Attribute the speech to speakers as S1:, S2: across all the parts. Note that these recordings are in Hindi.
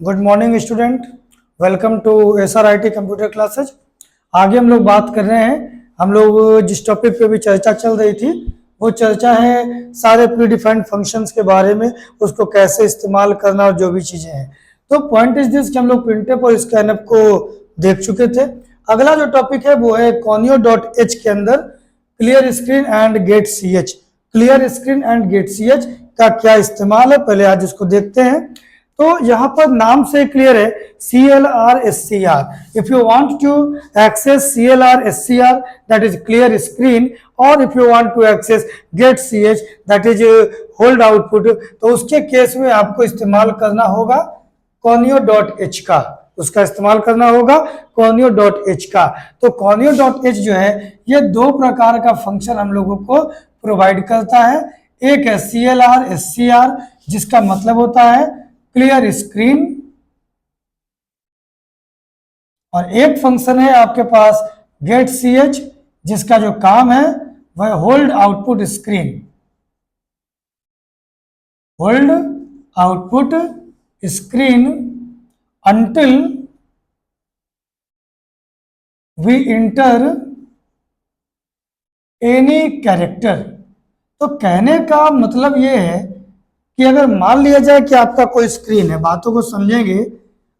S1: Good morning student, welcome to SRIT computer classes. आगे हम लोग बात कर रहे हैं। हम लोग जिस टॉपिक पे भी चर्चा चल रही थी वो चर्चा है सारे प्री डिफाइंड फंक्शंस के बारे में, उसको कैसे इस्तेमाल करना और जो भी चीज़ें हैं। तो पॉइंट इज दिस कि हम लोग प्रिंटफ और स्कैनफ को देख चुके थे। अगला जो टॉपिक है वो है conio.h के अंदर clear screen and get CH। Clear screen and get CH का क्या इस्तेमाल है, पहले आज इसको देखते हैं। तो यहाँ पर नाम से क्लियर है CLR SCR। If you want to access CLR SCR that is clear screen, और if you want to access get CH that is hold output, तो उसके केस में आपको इस्तेमाल करना होगा conio.h का, उसका इस्तेमाल करना होगा conio.h का। तो conio.h जो है ये दो प्रकार का फंक्शन हम लोगों को प्रोवाइड करता है। एक है CLR SCR जिसका मतलब होता है क्लियर स्क्रीन, और एक फंक्शन है आपके पास गेट CH जिसका जो काम है वह hold output screen, hold output screen until we enter any character। तो कहने का मतलब ये है कि अगर मान लिया जाए कि आपका कोई स्क्रीन है, बातों को समझेंगे।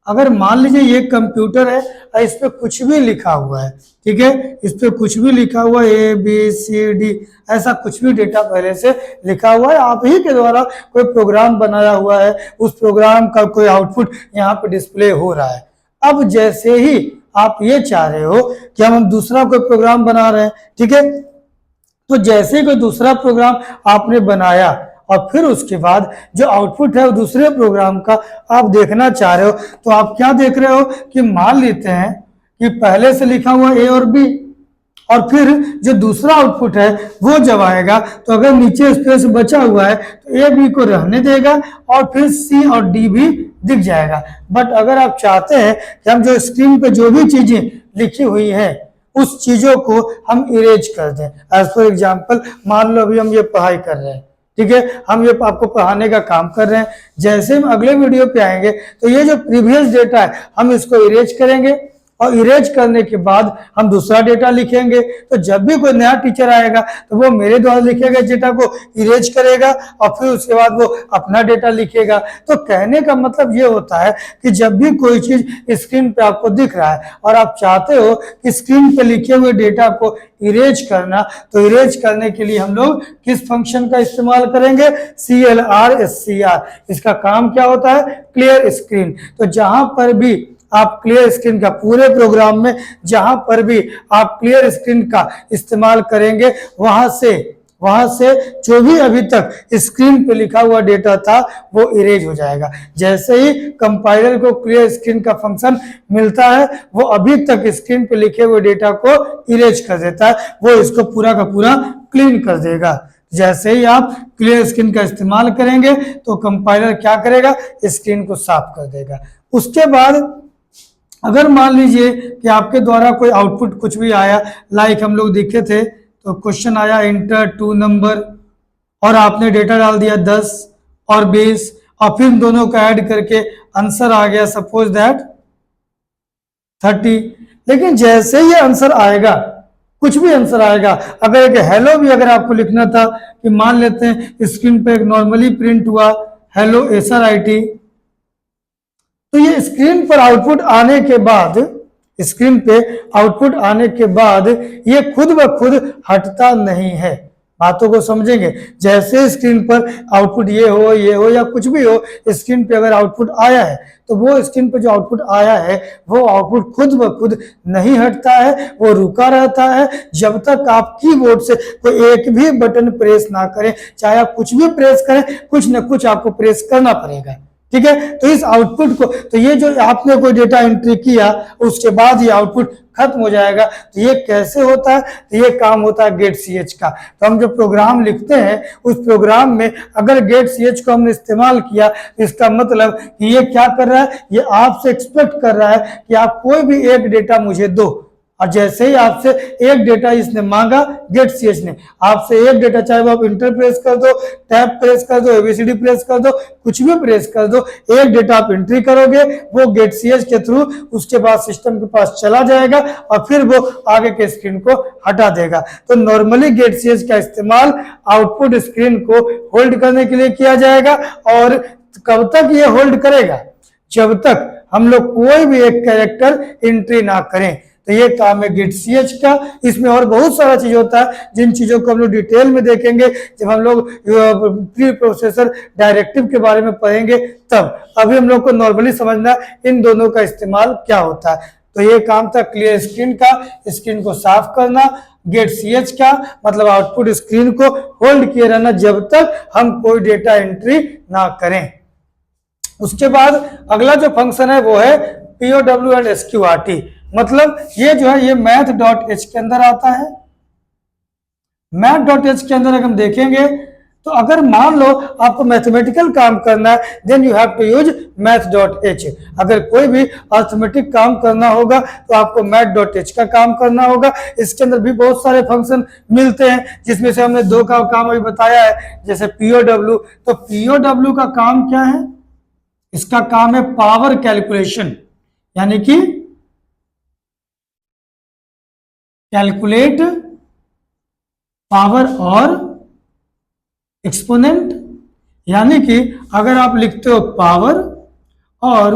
S1: अगर मान लीजिए ये कंप्यूटर है और इस पे कुछ भी लिखा हुआ है, ठीक है, इस पे कुछ भी लिखा हुआ है ABCD, ऐसा कुछ भी डेटा पहले से लिखा हुआ है, आप ही के द्वारा कोई प्रोग्राम बनाया हुआ है, उस प्रोग्राम का कोई आउटपुट यहाँ पे डिस्प्ले हो रहा है। अब जैसे ही आप ये चाह रहे हो कि हम दूसरा कोई प्रोग्राम बना रहे हैं, ठीक है, तो जैसे ही कोई दूसरा प्रोग्राम आपने बनाया और फिर उसके बाद जो आउटपुट है वो दूसरे प्रोग्राम का आप देखना चाह रहे हो, तो आप क्या देख रहे हो कि मान लेते हैं कि पहले से लिखा हुआ A और B, और फिर जो दूसरा आउटपुट है वो जब आएगा तो अगर नीचे स्पेस बचा हुआ है तो A B को रहने देगा और फिर C और D भी दिख जाएगा। बट अगर आप चाहते हैं कि हम जो स्क्रीन पे जो भी चीजें लिखी हुई है उस चीजों को हम इरेज कर दें, एज फॉर एग्जाम्पल मान लो अभी हम ये पढ़ाई कर रहे हैं, ठीक है, हम ये आपको पढ़ाने का काम कर रहे हैं। जैसे हम अगले वीडियो पे आएंगे तो ये जो प्रीवियस डेटा है हम इसको इरेज करेंगे, और इरेज करने के बाद हम दूसरा डेटा लिखेंगे। तो जब भी कोई नया टीचर आएगा तो वो मेरे द्वारा लिखे गए डेटा को इरेज करेगा और फिर उसके बाद वो अपना डेटा लिखेगा। तो कहने का मतलब ये होता है कि जब भी कोई चीज स्क्रीन पे आपको दिख रहा है और आप चाहते हो कि स्क्रीन पे लिखे हुए डेटा को इरेज करना, तो इरेज करने के लिए हम लोग किस फंक्शन का इस्तेमाल करेंगे? CLR SCR। इसका काम क्या होता है? Clear screen. तो जहां पर भी आप क्लियर स्क्रीन का, पूरे प्रोग्राम में जहां पर भी आप क्लियर स्क्रीन का इस्तेमाल करेंगे वहां से जो भी अभी तक स्क्रीन पे लिखा हुआ डेटा था वो इरेज हो जाएगा। जैसे ही कंपाइलर को क्लियर स्क्रीन का फंक्शन मिलता है वो अभी तक स्क्रीन पे लिखे हुए डेटा को इरेज कर देता है, वो इसको पूरा का पूरा क्लीन कर देगा। जैसे ही आप क्लियर स्क्रीन का इस्तेमाल करेंगे तो कंपाइलर क्या करेगा? स्क्रीन को साफ कर देगा। उसके बाद अगर मान लीजिए कि आपके द्वारा कोई आउटपुट कुछ भी आया, लाइक हम लोग देखे थे तो क्वेश्चन आया इंटर 2 नंबर, और आपने डेटा डाल दिया 10 और 20 और फिर दोनों को ऐड करके आंसर आ गया सपोज दैट 30। लेकिन जैसे ही आंसर आएगा, कुछ भी आंसर आएगा, अगर एक हेलो भी अगर आपको लिखना था कि मान लेते हैं स्क्रीन पे एक नॉर्मली प्रिंट हुआ हेलो SRIT, तो ये स्क्रीन पर आउटपुट आने के बाद, स्क्रीन पे आउटपुट आने के बाद ये खुद ब खुद हटता नहीं है। बातों को समझेंगे। जैसे स्क्रीन पर आउटपुट ये हो या कुछ भी हो, स्क्रीन पे अगर आउटपुट आया है तो वो स्क्रीन पे जो आउटपुट आया है वो आउटपुट खुद ब खुद नहीं हटता है, वो रुका रहता है जब तक आप कीबोर्ड से कोई एक भी बटन प्रेस ना करें। चाहे आप कुछ भी प्रेस करें, कुछ न कुछ आपको प्रेस करना पड़ेगा, ठीक है। तो इस आउटपुट को, तो ये जो आपने कोई डेटा एंट्री किया उसके बाद ये आउटपुट खत्म हो जाएगा। तो ये कैसे होता है? तो ये काम होता है गेट CH का। तो हम जो प्रोग्राम लिखते हैं उस प्रोग्राम में अगर गेट CH को हमने इस्तेमाल किया, इसका मतलब कि ये क्या कर रहा है? ये आपसे एक्सपेक्ट कर रहा है कि आप कोई भी एक डेटा मुझे दो। और जैसे ही आपसे एक डेटा इसने मांगा गेट ch ने, आपसे एक डेटा, चाहे वो आप इंटर प्रेस कर दो, टैब प्रेस कर दो, एबीसीडी प्रेस कर दो, कुछ भी प्रेस कर दो, एक डेटा आप एंट्री करोगे, वो गेट ch के थ्रू उसके बाद सिस्टम के पास चला जाएगा और फिर वो आगे के स्क्रीन को हटा देगा। तो नॉर्मली गेट ch का इस्तेमाल आउटपुट स्क्रीन को होल्ड करने के लिए किया जाएगा। और कब तक ये होल्ड करेगा? जब तक हम लोग कोई भी एक कैरेक्टर एंट्री ना करें। तो ये काम है गेट ch का। इसमें और बहुत सारा चीज होता है जिन चीजों को हम लोग डिटेल में देखेंगे जब हम लोग प्री प्रोसेसर डायरेक्टिव के बारे में पढ़ेंगे तब। अभी हम लोग को नॉर्मली समझना इन दोनों का इस्तेमाल क्या होता है। तो ये काम था क्लियर स्क्रीन का, स्क्रीन को साफ करना। गेट ch का मतलब आउटपुट स्क्रीन को होल्ड किए रहना जब तक हम कोई डेटा एंट्री ना करें। उसके बाद अगला जो फंक्शन है वो है POW एंड SQRT। मतलब ये जो है ये math.h के अंदर आता है। math.h के अंदर अगर हम देखेंगे तो अगर मान लो आपको मैथमेटिकल काम करना है then you have to use math.h। अगर कोई भी अर्थमेटिक काम करना होगा तो आपको math.h का काम करना होगा। इसके अंदर भी बहुत सारे फंक्शन मिलते हैं जिसमें से हमने दो का काम अभी बताया है, जैसे POW। तो POW का काम क्या है? इसका काम है पावर कैलकुलेशन, यानी कि कैलकुलेट पावर और एक्सपोनेंट। यानी कि अगर आप लिखते हो पावर और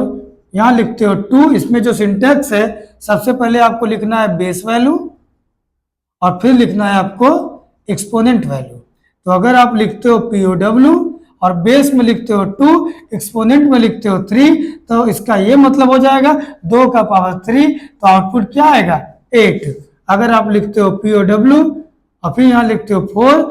S1: यहां लिखते हो 2, इसमें जो सिंटैक्स है सबसे पहले आपको लिखना है बेस वैल्यू और फिर लिखना है आपको एक्सपोनेंट वैल्यू। तो अगर आप लिखते हो POW और बेस में लिखते हो 2, एक्सपोनेंट में लिखते हो 3, तो इसका ये मतलब हो जाएगा 2 का पावर 3, तो आउटपुट क्या आएगा? 8। अगर आप लिखते हो POW और फिर यहाँ लिखते हो 4,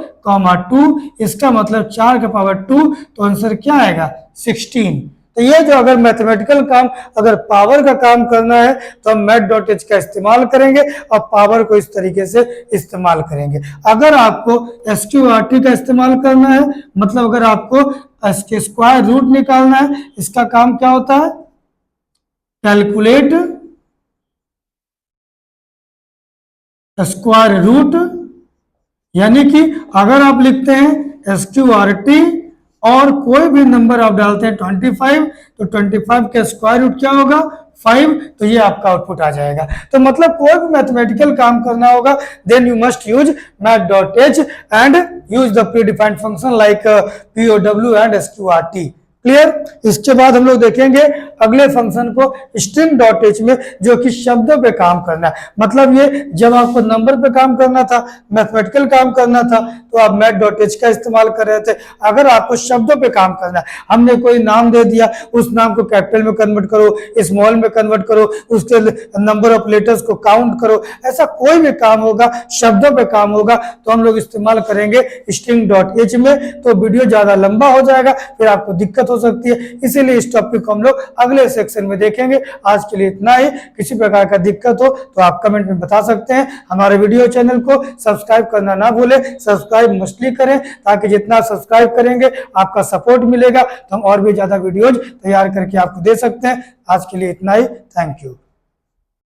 S1: 2, इसका मतलब 4 का पावर 2, तो आंसर क्या आएगा? 16। तो ये जो अगर मैथमेटिकल काम, अगर पावर का काम करना है तो हम math.h का इस्तेमाल करेंगे और पावर को इस तरीके से इस्तेमाल करेंगे। अगर आपको SQRT का इस्तेमाल करना है, मतलब अगर आपको इसके स्क्वायर रूट निकालना है, इसका काम क्या होता है? Calculate square root. यानी कि अगर आप लिखते हैं SQRT और कोई भी नंबर आप डालते हैं 25, तो 25 का स्क्वायर रूट क्या होगा? 5, तो ये आपका आउटपुट आ जाएगा। तो मतलब कोई भी मैथमेटिकल काम करना होगा then you must use math.h and use the predefined function like POW and SQRT। Clear? इसके बाद हम लोग देखेंगे अगले फंक्शन को string.h में, जो कि शब्दों पे काम करना है। मतलब ये जब आपको नंबर पे काम करना था, मैथमेटिकल काम करना था, तो आप math.h का इस्तेमाल कर रहे थे। अगर आपको शब्दों पे काम करना है, हमने कोई नाम दे दिया, उस नाम को कैपिटल में कन्वर्ट करो, स्मॉल में कन्वर्ट करो, उसके नंबर ऑफ लेटर्स को काउंट करो, ऐसा कोई भी काम होगा, शब्दों पे काम होगा, तो हम लोग इस्तेमाल करेंगे string.h में। तो वीडियो ज्यादा लंबा हो जाएगा, फिर आपको दिक्कत हो सकती है, इसीलिए इस टॉपिक को हम लोग अगले सेक्शन में देखेंगे। आज के लिए इतना ही। किसी प्रकार का दिक्कत हो तो आप कमेंट में बता सकते हैं। हमारे वीडियो चैनल को सब्सक्राइब करना ना भूलें, सब्सक्राइब मस्टली करें, ताकि जितना सब्सक्राइब करेंगे आपका सपोर्ट मिलेगा तो हम और भी ज्यादा वीडियोज तैयार करके आपको दे सकते हैं। आज के लिए इतना ही। Thank you.